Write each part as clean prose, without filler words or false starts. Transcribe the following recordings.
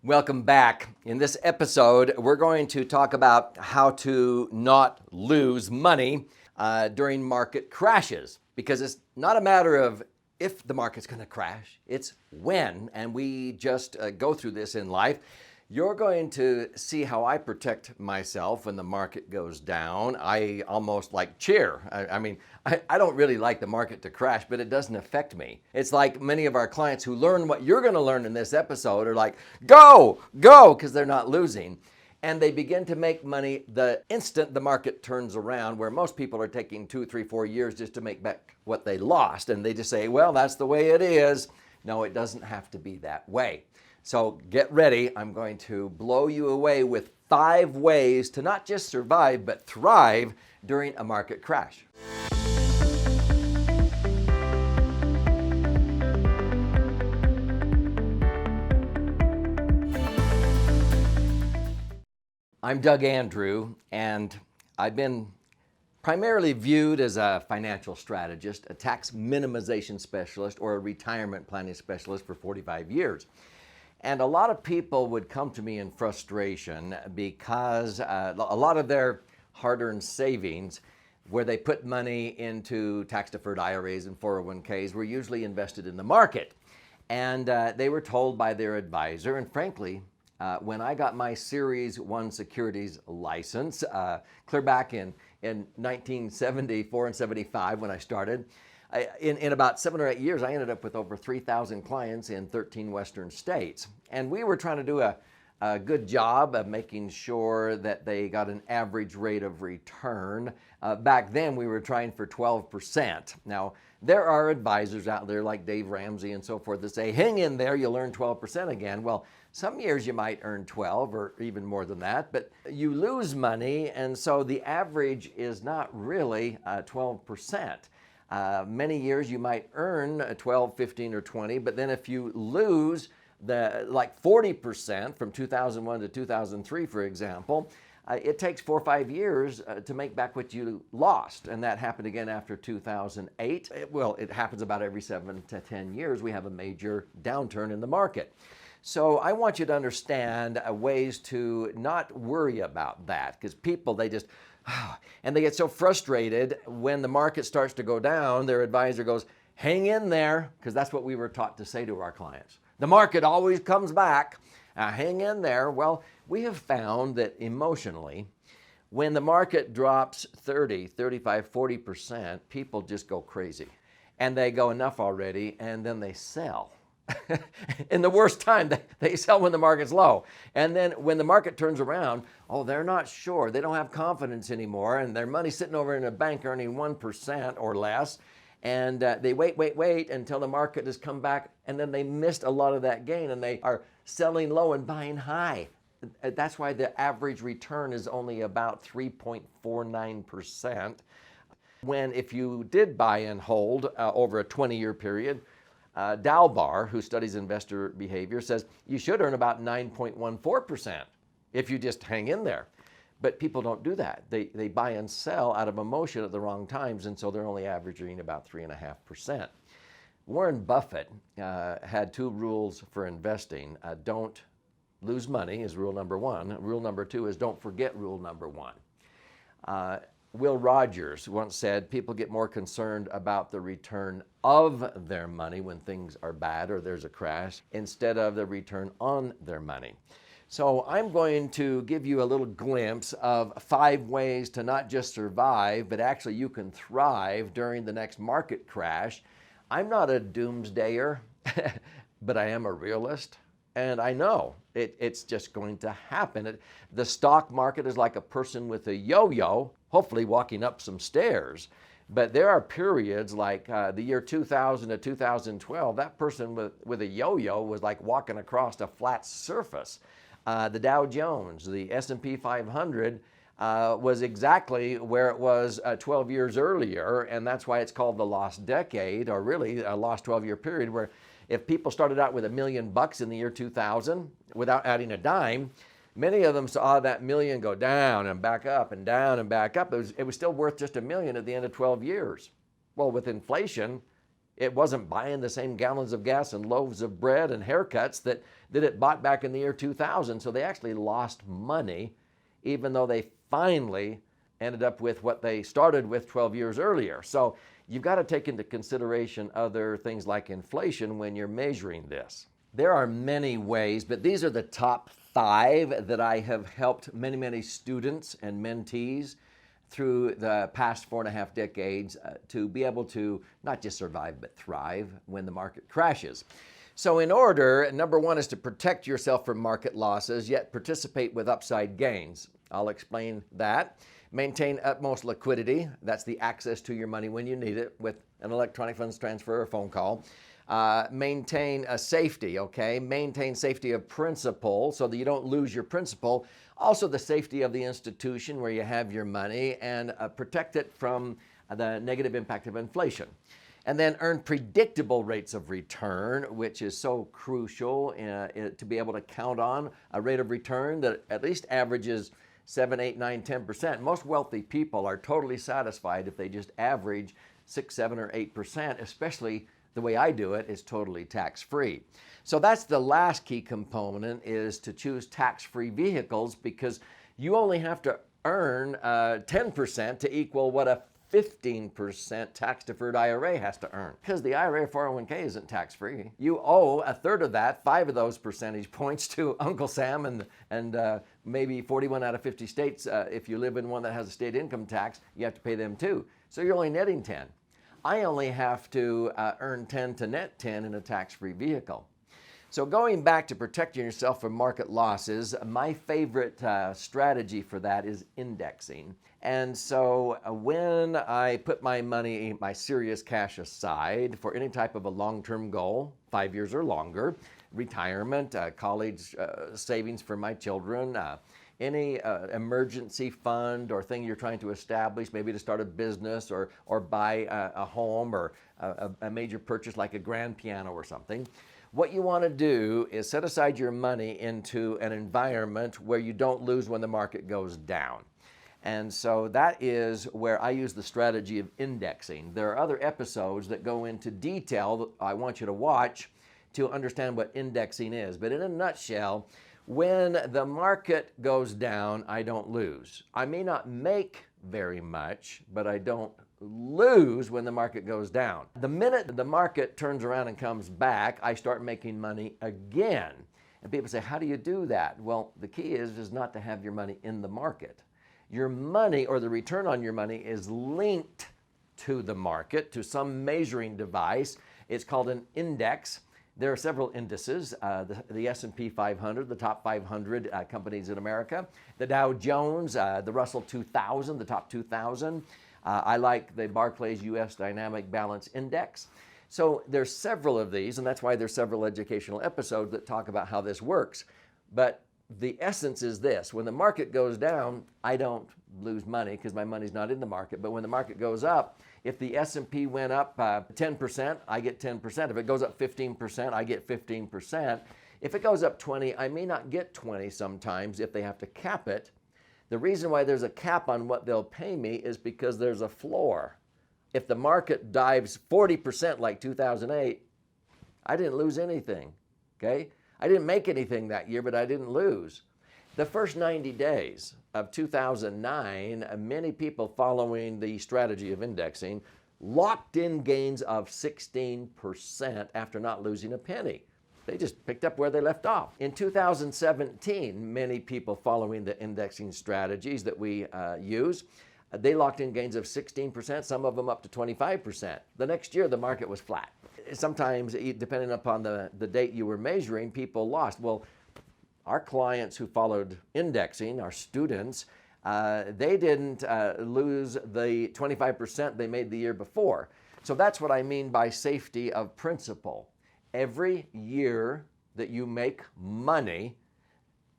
Welcome back. In this episode, we're going to talk about how to not lose money during market crashes, because it's not a matter of if the market's going to crash, it's when. And we just go through this in life. You're going to see how I protect myself when the market goes down. I almost cheer. I don't really like the market to crash, but it doesn't affect me. It's like many of our clients who learn what you're going to learn in this episode are like, go, because they're not losing. And they begin to make money the instant the market turns around, where most people are taking 2, 3, 4 years just to make back what they lost. And they just say, well, that's the way it is. No, it doesn't have to be that way. So get ready. I'm going to blow you away with 5 ways to not just survive, but thrive during a market crash. I'm Doug Andrew, and I've been primarily viewed as a financial strategist, a tax minimization specialist, or a retirement planning specialist for 45 years. And a lot of people would come to me in frustration because a lot of their hard-earned savings, where they put money into tax-deferred IRAs and 401ks, were usually invested in the market. And they were told by their advisor, and frankly, when I got my Series 1 securities license, clear back in 1974 and 75 when I started, in about 7 or 8 years, I ended up with over 3,000 clients in 13 Western states. And we were trying to do a good job of making sure that they got an average rate of return. Back then, we were trying for 12%. Now, there are advisors out there like Dave Ramsey and so forth that say, hang in there, you'll earn 12% again. Well, some years you might earn 12 or even more than that, but you lose money, and so the average is not really 12%. Many years you might earn 12, 15, or 20, but then if you lose 40% from 2001 to 2003, for example, it takes 4 or 5 years to make back what you lost. And that happened again after 2008. It happens about every 7 to 10 years. We have a major downturn in the market. So I want you to understand ways to not worry about that, because people, they just, and they get so frustrated when the market starts to go down. Their advisor goes, hang in there, because that's what we were taught to say to our clients. The market always comes back. Hang in there. Well, we have found that emotionally, when the market drops 30, 35, 40%, people just go crazy. And they go, enough already, and then they sell. In the worst time, they sell when the market's low. And then when the market turns around, they're not sure. They don't have confidence anymore, and their money's sitting over in a bank earning 1% or less. And they wait until the market has come back, and then they missed a lot of that gain, and they are selling low and buying high. That's why the average return is only about 3.49%. If you did buy and hold over a 20-year period, Dalbar, who studies investor behavior, says you should earn about 9.14% if you just hang in there. But people don't do that. They buy and sell out of emotion at the wrong times, and so they're only averaging about 3.5%. Warren Buffett had 2 rules for investing. Don't lose money is rule number 1. Rule number 2 is don't forget rule number 1. Will Rogers once said, people get more concerned about the return of their money when things are bad or there's a crash instead of the return on their money. So I'm going to give you a little glimpse of 5 ways to not just survive, but actually you can thrive during the next market crash. I'm not a doomsdayer, but I am a realist. And I know it's just going to happen. The stock market is like a person with a yo-yo, hopefully walking up some stairs. But there are periods like the year 2000 to 2012, that person with a yo-yo was like walking across a flat surface. The Dow Jones, the S&P 500 was exactly where it was 12 years earlier, and that's why it's called the lost decade, or really a lost 12-year period, where if people started out with $1 million in the year 2000 without adding a dime, many of them saw that million go down and back up and down and back up. It was still worth just $1 million at the end of 12 years. Well, with inflation, It wasn't buying the same gallons of gas and loaves of bread and haircuts that it bought back in the year 2000. So they actually lost money, even though they finally ended up with what they started with 12 years earlier. So you've got to take into consideration other things like inflation when you're measuring this. There are many ways, but these are the top 5 that I have helped many, many students and mentees through the past 4.5 decades to be able to not just survive, but thrive when the market crashes. So in order, number 1 is to protect yourself from market losses, yet participate with upside gains. I'll explain that. Maintain utmost liquidity. That's the access to your money when you need it with an electronic funds transfer or phone call. Maintain a safety, okay? Maintain safety of principal so that you don't lose your principal. Also the safety of the institution where you have your money, and protect it from the negative impact of inflation. And then earn predictable rates of return, which is so crucial to be able to count on a rate of return that at least averages 7, 8, 9, 10%. Most wealthy people are totally satisfied if they just average 6, 7, or 8%, especially the way I do it is totally tax-free. So that's the last key component, is to choose tax-free vehicles, because you only have to earn 10% to equal what a 15% tax-deferred IRA has to earn, because the IRA 401k isn't tax-free. You owe a third of that, 5 of those percentage points, to Uncle Sam and maybe 41 out of 50 states. If you live in one that has a state income tax, you have to pay them too. So you're only netting 10. I only have to earn 10 to net 10 in a tax-free vehicle. So going back to protecting yourself from market losses, my favorite strategy for that is indexing. And so when I put my money, my serious cash aside for any type of a long-term goal, 5 years or longer, retirement, college savings for my children, any emergency fund or thing you're trying to establish, maybe to start a business or buy a home, or a major purchase like a grand piano or something, what you want to do is set aside your money into an environment where you don't lose when the market goes down. And so that is where I use the strategy of indexing. There are other episodes that go into detail that I want you to watch to understand what indexing is. But in a nutshell, when the market goes down, I don't lose. I may not make very much, but I don't lose when the market goes down. The minute the market turns around and comes back, I start making money again. And people say, how do you do that? Well, the key is not to have your money in the market. Your money, or the return on your money, is linked to the market, to some measuring device. It's called an index. There are several indices, the S&P 500, the top 500 companies in America, the Dow Jones, the Russell 2000, the top 2000. I like the Barclays US Dynamic Balance Index. So there's several of these, and that's why there's several educational episodes that talk about how this works. But the essence is this: when the market goes down, I don't lose money because my money's not in the market. But when the market goes up, if the S&P went up 10%, I get 10%. If it goes up 15%, I get 15%. If it goes up 20, I may not get 20 sometimes if they have to cap it. The reason why there's a cap on what they'll pay me is because there's a floor. If the market dives 40% like 2008, I didn't lose anything, okay? I didn't make anything that year, but I didn't lose. The first 90 days of 2009, many people following the strategy of indexing locked in gains of 16% after not losing a penny. They just picked up where they left off. In 2017, many people following the indexing strategies that we use, they locked in gains of 16%, some of them up to 25%. The next year, the market was flat. Sometimes, depending upon the date you were measuring, people lost. Well, our clients who followed indexing, our students, they didn't lose the 25% they made the year before. So that's what I mean by safety of principal. Every year that you make money,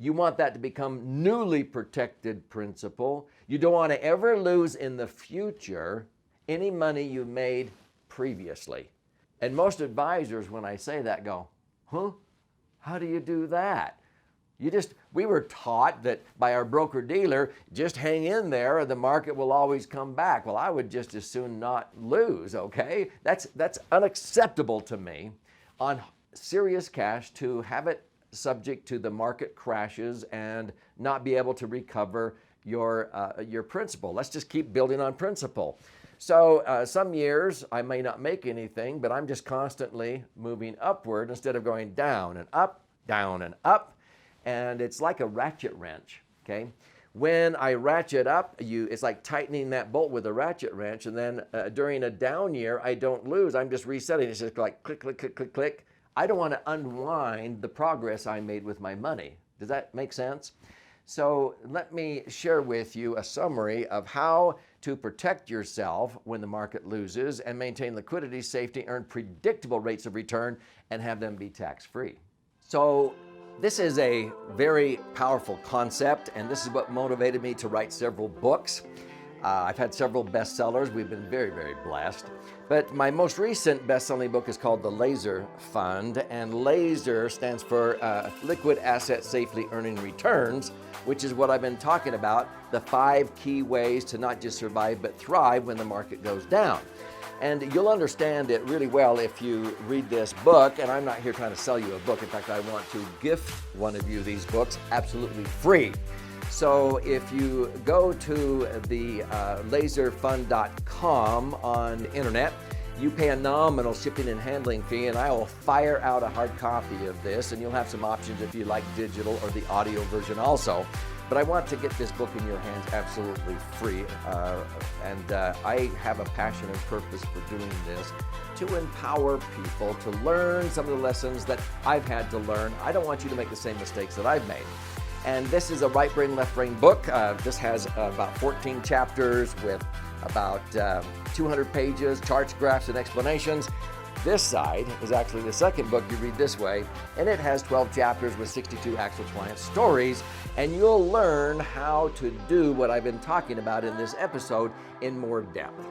you want that to become newly protected principal. You don't want to ever lose in the future any money you made previously. And most advisors, when I say that, go, huh? How do you do that? We were taught that by our broker dealer, just hang in there, the market will always come back. Well, I would just as soon not lose, okay? That's unacceptable to me on serious cash to have it subject to the market crashes and not be able to recover your principal. Let's just keep building on principal. So some years I may not make anything, but I'm just constantly moving upward instead of going down and up, down and up. And it's like a ratchet wrench, okay? When I ratchet up, it's like tightening that bolt with a ratchet wrench, and then during a down year, I don't lose. I'm just resetting. It's just like click, click, click, click, click. I don't want to unwind the progress I made with my money. Does that make sense? So let me share with you a summary of how to protect yourself when the market loses and maintain liquidity, safety, earn predictable rates of return, and have them be tax-free. So this is a very powerful concept, and this is what motivated me to write several books. I've had several bestsellers. We've been very, very blessed. But my most recent best-selling book is called The Laser Fund, and LASER stands for Liquid Asset Safely Earning Returns, which is what I've been talking about, the 5 key ways to not just survive but thrive when the market goes down. And you'll understand it really well if you read this book, and I'm not here trying to sell you a book. In fact, I want to gift one of you these books absolutely free. So if you go to the laserfund.com on the internet, you pay a nominal shipping and handling fee, and I will fire out a hard copy of this, and you'll have some options if you like digital or the audio version also. But I want to get this book in your hands absolutely free, and I have a passion and purpose for doing this to empower people to learn some of the lessons that I've had to learn. I don't want you to make the same mistakes that I've made. And this is a right brain, left brain book. This has about 14 chapters with about 200 pages, charts, graphs, and explanations. This side is actually the second book you read this way, and it has 12 chapters with 62 actual client stories, and you'll learn how to do what I've been talking about in this episode in more depth.